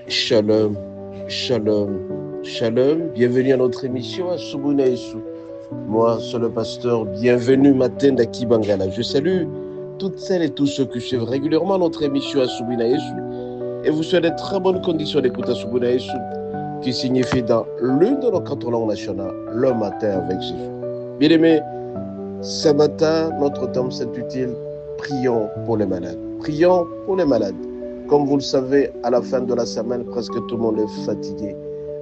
Shalom, shalom, shalom. Bienvenue à notre émission Asubuna Yesu. Moi, c'est le pasteur. Bienvenue matin d'Aki Bangala. Je salue toutes celles et tous ceux qui suivent régulièrement notre émission Asubuna Yesu. Et vous souhaitez de très bonnes conditions d'écoute Asubuna Yesu, qui signifie dans l'une de nos quatre langues nationales, le matin avec Jésus. Bien aimés, ce matin, notre thème s'intitule Prions pour les malades. Prions pour les malades. Comme vous le savez, à la fin de la semaine, presque tout le monde est fatigué.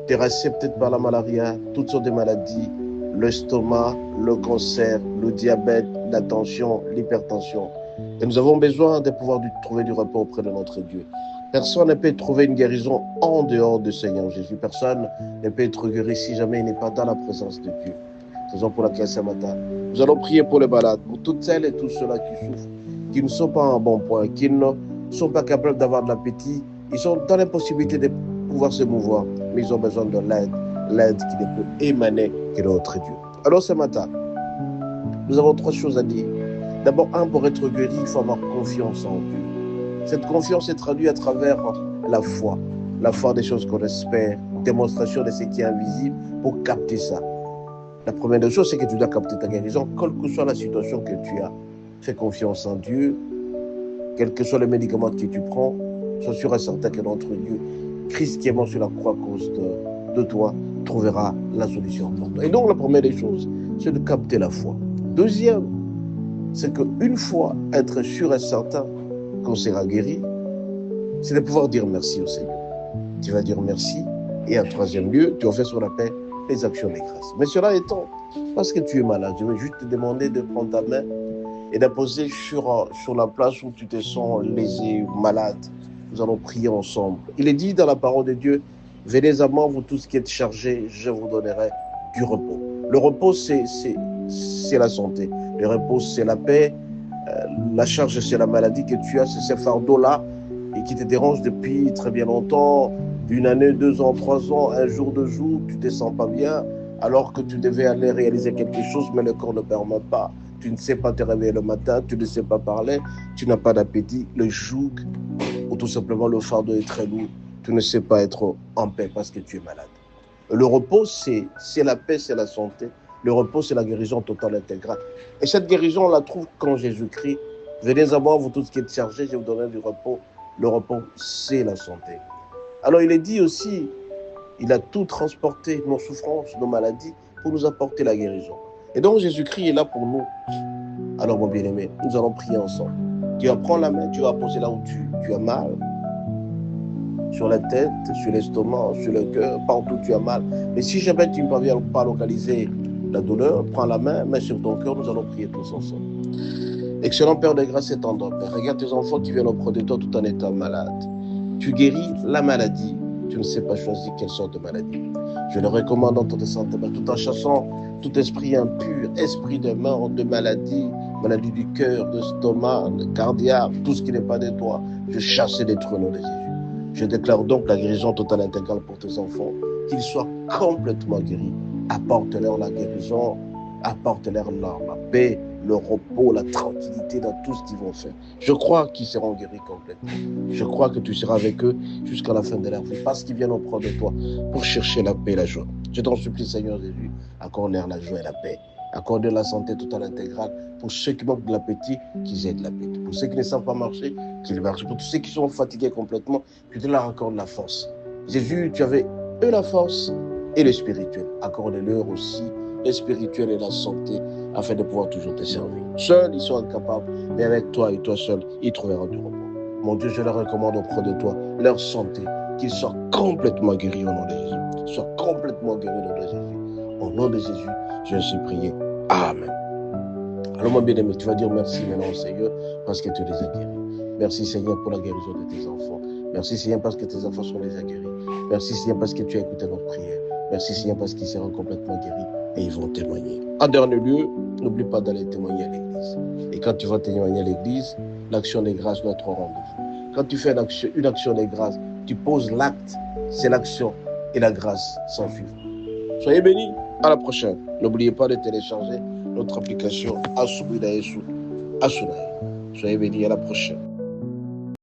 Terrassé peut-être par la malaria, toutes sortes de maladies, l'estomac, le cancer, le diabète, la tension, l'hypertension. Et nous avons besoin de pouvoir trouver du repos auprès de notre Dieu. Personne ne peut trouver une guérison en dehors du Seigneur Jésus. Personne ne peut être guéri si jamais il n'est pas dans la présence de Dieu. Raison pour laquelle ce matin, nous allons prier pour les malades, pour toutes celles et tous ceux-là qui souffrent, qui ne sont pas en bon point, qui ne sont pas capables d'avoir de l'appétit, ils sont dans l'impossibilité de pouvoir se mouvoir, mais ils ont besoin de l'aide qui ne peut émaner que de notre Dieu. Alors ce matin, nous avons trois choses à dire. D'abord, pour être guéri, il faut avoir confiance en Dieu. Cette confiance est traduite à travers la foi des choses qu'on espère, démonstration de ce qui est invisible pour capter ça. La première des choses, c'est que tu dois capter ta guérison, quelle que soit la situation que tu as. Fais confiance en Dieu. Quels que soient les médicaments que tu prends, sois sûr et certain que notre Dieu, Christ qui est mort sur la croix à cause de toi, trouvera la solution pour toi. Et donc, la première des choses, c'est de capter la foi. Deuxième, c'est qu'une fois être sûr et certain qu'on sera guéri, c'est de pouvoir dire merci au Seigneur. Tu vas dire merci. Et en troisième lieu, tu vas faire ce qu'on appelle les actions des grâces. Mais cela étant, parce que tu es malade, je vais juste te demander de prendre ta main et d'apposer sur la place où tu te sens lésé ou malade. Nous allons prier ensemble. Il est dit dans la parole de Dieu, venez à moi, vous tous qui êtes chargés, je vous donnerai du repos. Le repos, c'est la santé. Le repos, c'est la paix. La charge, c'est la maladie que tu as, c'est ce fardeau-là et qui te dérange depuis très bien longtemps, une année, 2 ans, 3 ans, un jour, 2 jours, tu ne te sens pas bien, alors que tu devais aller réaliser quelque chose, mais le corps ne permet pas. Tu ne sais pas te réveiller le matin, tu ne sais pas parler, tu n'as pas d'appétit, le joug, ou tout simplement le fardeau est très lourd, tu ne sais pas être en paix parce que tu es malade. Le repos, c'est la paix, c'est la santé. Le repos, c'est la guérison totale intégrale. Et cette guérison, on la trouve quand Jésus-Christ, venez à moi, vous tous qui êtes chargés, je vous donnerai du repos. Le repos, c'est la santé. Alors il est dit aussi, il a tout transporté, nos souffrances, nos maladies, pour nous apporter la guérison. Et donc Jésus-Christ est là pour nous. Alors mon bien-aimé, nous allons prier ensemble. Tu vas prendre la main, tu vas poser là où tu as mal, sur la tête, sur l'estomac, sur le cœur, partout où tu as mal. Mais si jamais tu ne parviens pas à localiser la douleur, prends la main, mets sur ton cœur, nous allons prier tous ensemble. Excellent Père de grâce et tendre Père, regarde tes enfants qui viennent auprès de toi tout en étant malades. Tu guéris la maladie, tu ne sais pas choisir quelle sorte de maladie. Je le recommande dans ton santé, tout en chassant tout esprit impur, esprit de mort, de maladie, maladie du cœur, de l'estomac, de cardiaque, tout ce qui n'est pas de toi, je chasse et détruis au nom de Jésus. Je déclare donc la guérison totale intégrale pour tes enfants, qu'ils soient complètement guéris. Apporte-leur la guérison, apporte-leur la paix, le repos, la tranquillité dans tout ce qu'ils vont faire. Je crois qu'ils seront guéris complètement. Je crois que tu seras avec eux jusqu'à la fin de leur vie, parce qu'ils viennent auprès de toi pour chercher la paix et la joie. Je t'en supplie, Seigneur Jésus, accorde-leur la joie et la paix. Accorde la santé totale intégrale pour ceux qui manquent de l'appétit, qu'ils aient de l'appétit. Pour ceux qui ne savent pas marcher, qu'ils marchent. Pour tous ceux qui sont fatigués complètement, que tu leur accordes la force. Jésus, tu avais eux la force et le spirituel. Accorde-leur aussi le spirituel et la santé afin de pouvoir toujours te servir. Seuls, ils sont incapables, mais avec toi et toi seul, ils trouveront du repos. Mon Dieu, je leur recommande auprès de toi leur santé, qu'ils soient complètement guéris au nom de Jésus. Qu'ils soient complètement guéris au nom de Jésus. Au nom de Jésus, je suis prié. Amen. Alors, mon bien-aimé, tu vas dire merci maintenant au Seigneur parce que tu les as guéris. Merci, Seigneur, pour la guérison de tes enfants. Merci, Seigneur, parce que tes enfants sont déjà guéris. Merci, Seigneur, parce que tu as écouté notre prière. Merci, Seigneur, parce qu'ils seront complètement guéris et ils vont témoigner. En dernier lieu, n'oublie pas d'aller témoigner à l'église. Et quand tu vas témoigner à l'église, l'action des grâces doit être au rendez-vous. Quand tu fais une action des grâces, tu poses l'acte, c'est l'action et la grâce s'enfuit. Soyez bénis, à la prochaine. N'oubliez pas de télécharger notre application Asubuna Yesu. Soyez bénis, à la prochaine.